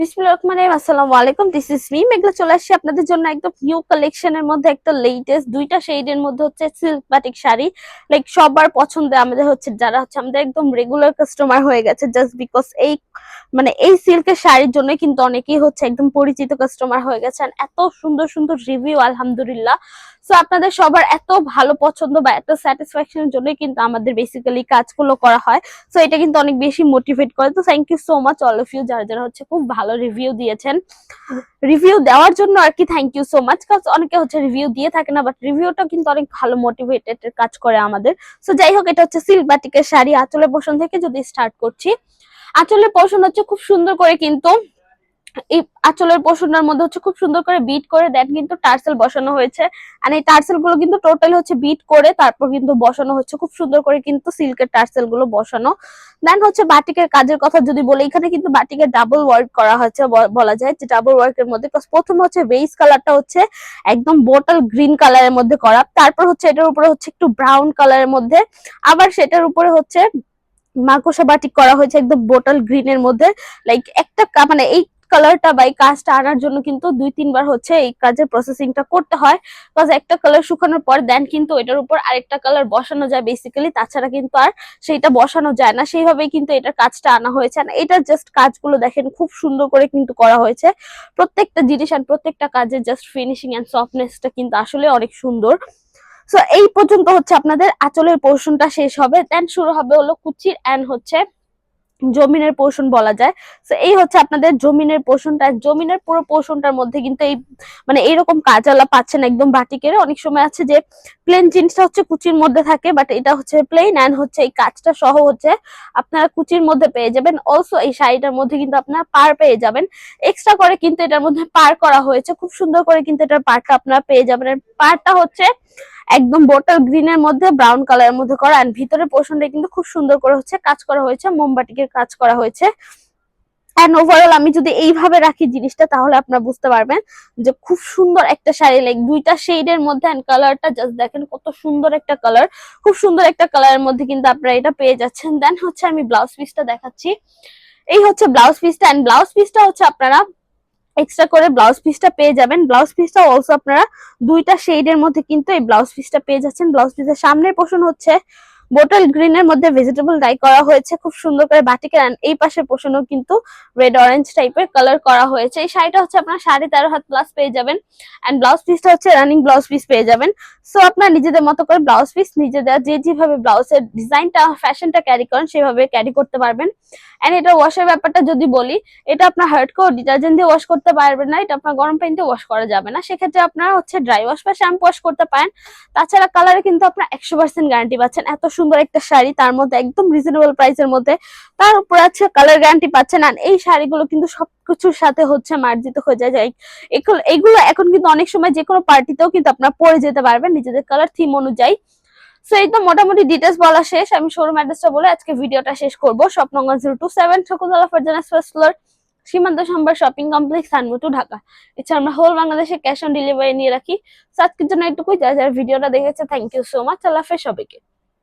বিসমিল্লাহির রহমানির রহিম। আসসালামু আলাইকুম, দিস ইজ মি মেঘলা। চলে আসছি আপনাদের জন্য একদম নিউ কালেকশনের মধ্যে একটা লেটেস্ট দুইটা শেডের মধ্যে হচ্ছে সিল্ক বাটিক শাড়ি। লাইক সবার পছন্দের, আমাদের হচ্ছে যারা হচ্ছে আমাদের একদম রেগুলার কাস্টমার হয়ে গেছে জাস্ট বিকজ এই সিল্কের শাড়ির জন্য কিন্তু অনেকেই হচ্ছে একদম পরিচিত কাস্টমার হয়ে গেছেন। এত সুন্দর সুন্দর রিভিউ আলহামদুলিল্লাহ। সো আপনাদের সবার এত ভালো পছন্দ বা এত স্যাটিসফ্যাকশনের জন্য কিন্তু আমাদের বেসিক্যালি কাজগুলো করা হয়। সো এটা কিন্তু অনেক বেশি মোটিভেট করে। তো thank you so much all of you, যারা যারা হচ্ছে খুব ভালো রিভিউ দিয়েছেন। রিভিউ দেওয়ার জন্য আর কি থ্যাংক ইউ সো মাচ, কারণ অনেকে হচ্ছে রিভিউ দিয়ে থাকে না, বাট রিভিউটা কিন্তু অনেক ভালো মোটিভেটেড কাজ করে আমাদের। সো যাই হোক, এটা হচ্ছে সিল্ক বাটিকের শাড়ি। আঁচলের পোর্শন থেকে যদি স্টার্ট করছি, আঁচলের পোর্শন হচ্ছে খুব সুন্দর করে কিন্তু এই আঁচলের পোর্শনটার মধ্যে হচ্ছে খুব সুন্দর করে বিট করে দেন কিন্তু টার্সেল বসানো হয়েছে। আর এই টার্সেল গুলো কিন্তু টোটালি হচ্ছে বিট করে তারপর কিন্তু বসানো হচ্ছে, খুব সুন্দর করে কিন্তু সিল্কের টার্সেল গুলো বসানো। দেন হচ্ছে বাটিকের কাজের কথা যদি বলি, এখানে কিন্তু বাটিকের ডাবল ওয়ার্ক করা হয়েছে, বলা যায় যে ডাবল ওয়ার্কের মধ্যে প্রথম হচ্ছে বেস কালারটা হচ্ছে একদম বোটল গ্রিন কালারের মধ্যে করা, তারপর হচ্ছে এটার উপরে হচ্ছে একটু ব্রাউন কালারের মধ্যে, আবার সেটার উপরে হচ্ছে মাকোসা বাটিক করা হয়েছে একদম বোটল গ্রিনের মধ্যে। লাইক একটা মানে এই কালারটা বা এই কাজটা আনার জন্য কিন্তু 2-3 বার হচ্ছে এই কাজের প্রসেসিংটা করতে হয়, বিকজ একটা কালার শুকানোর পর দেন কিন্তু এটার উপর আরেকটা কালার বসানো যায় বেসিক্যালি, তাছাড়া কিন্তু আর সেইটা বসানো যায় না। সেইভাবেই কিন্তু এটার কাজটা আনা হয়েছে। আর এটা জাস্ট কাজগুলো দেখেন খুব সুন্দর করে কিন্তু করা হয়েছে প্রত্যেকটা জিনিস, আর প্রত্যেকটা কাজের জাস্ট ফিনিশিং এন্ড সফটনেসটা কিন্তু আসলে অনেক সুন্দর। সো এই পর্যন্ত হচ্ছে আপনাদের আঁচলের পোর্শনটা শেষ হবে, দেন শুরু হবে হলো কুচির এন্ড হচ্ছে জমিনের পোর্শন বলা যায়। তো এই হচ্ছে আপনাদের জমিনের পোর্শনটা। জমিনের পুরো পোর্শনটার মধ্যে কিন্তু এই এইরকম কাজওয়ালা পাচ্ছেন একদম বাটিকের। অনেক সময় আছে যে প্লেন জিনিসটা হচ্ছে কুচির মধ্যে থাকে, বাট এটা হচ্ছে প্লেন এন্ড হচ্ছে এই কাজটা সহ হচ্ছে আপনারা কুচির মধ্যে পেয়ে যাবেন। অলসো এই শাড়িটার মধ্যে কিন্তু আপনারা পার পেয়ে যাবেন, এক্সট্রা করে কিন্তু এটার মধ্যে পার করা হয়েছে, খুব সুন্দর করে কিন্তু এটার পারটা আপনারা পেয়ে যাবেন। পারটা হচ্ছে একদম বোটল গ্রিনের মধ্যে ব্রাউন কালারের মধ্যে করা, এন্ড ভিতরের পোর্শনটা কিন্তু খুব সুন্দর করে হচ্ছে কাজ করা হয়েছে, মোমবাটিকের কাজ করা হয়েছে। এন্ড ওভারঅল আমি যদি এইভাবে রাখি জিনিসটা, তাহলে আপনারা বুঝতে পারবেন যে খুব সুন্দর একটা শাড়ি। লাইক দুইটা শেডের মধ্যে এন্ড কালারটা জাস্ট দেখেন কত সুন্দর একটা কালার, খুব সুন্দর একটা কালারের মধ্যে কিন্তু আপনারা এটা পেয়ে যাচ্ছেন। দেন হচ্ছে আমি ব্লাউজ পিসটা দেখাচ্ছি। এই হচ্ছে ব্লাউজ পিসটা, এন্ড ব্লাউজ পিসটা হচ্ছে আপনারা এক্সট্রা করে ব্লাউজ পিসটা পেয়ে যাবেন। ব্লাউজ পিসটা অলসো আপনারা দুইটা শেডের মধ্যে কিন্তু এই ব্লাউজ পিসটা পেয়ে যাচ্ছেন। ব্লাউজ পিসের সামনের পোর্শন হচ্ছে বোটল গ্রিনের মধ্যে ভেজিটেবল ডাই করা হয়েছে খুব সুন্দর করে বাটিকের, এই পাশের পোর্শনও কিন্তু রেড অরেঞ্জ টাইপের কালার করা হয়েছে। এই শাড়িটা হচ্ছে আপনারা 13.5 হাত প্লাস পেয়ে যাবেন, এন্ড ব্লাউজ পিসটা হচ্ছে রানিং ব্লাউজ পিস পেয়ে যাবেন। সো আপনারা নিজেদের মতো করে ব্লাউজ পিস নিজেদের যেভাবে ব্লাউজের ডিজাইনটা ফ্যাশনটা ক্যারি করেন সেভাবে ক্যারি করতে পারবেন। এন্ড এটা ওয়াশের ব্যাপারটা যদি বলি, এটা আপনার হার্ডকোর ডিটারজেন্ট দিয়ে ওয়াশ করতে পারবেন না, এটা আপনার গরম পানি দিয়ে ওয়াশ করা যাবে না। সেক্ষেত্রে আপনারা হচ্ছে ড্রাই ওয়াশ বা শ্যাম্পু ওয়াশ করতে পারেন। তাছাড়া কালারে কিন্তু আপনার 100% গ্যারান্টি পাচ্ছেন। এত সুন্দর একটা শাড়ি, তার মধ্যে একদম রিজনেবল প্রাইসের মধ্যে, তার উপর আছে কালার গ্যারান্টি পাচ্ছেন। আর এই শাড়িগুলো কিন্তু সবকিছুর সাথে হচ্ছে মার্জিত হয়ে যায়। এগুলো এখন কিন্তু অনেক সময় যে কোনো পার্টিতেও কিন্তু আপনারা পরে যেতে পারবেন নিজেদের কালার থিম অনুযায়ী। সো এই তো মোটামুটি ডিটেলস বলা শেষ। আমি শোরুম অ্যাড্রেসটা বলে আজকে ভিডিওটা শেষ করবো। Shop number 027 Shakuntala Farzana first floor, সীমান্ত সম্ভার শপিং কমপ্লেক্স, ধানমন্ডি, ঢাকা। এছাড়া আমরা হোল বাংলাদেশে ক্যাশ অন ডেলিভারি নিয়ে রাখি। সো আজকের জন্য এটুকুই। যারা যারা ভিডিওটা দেখেছে থ্যাংক ইউ সো মাচ। আল্লাহ হাফেজ সবাইকে।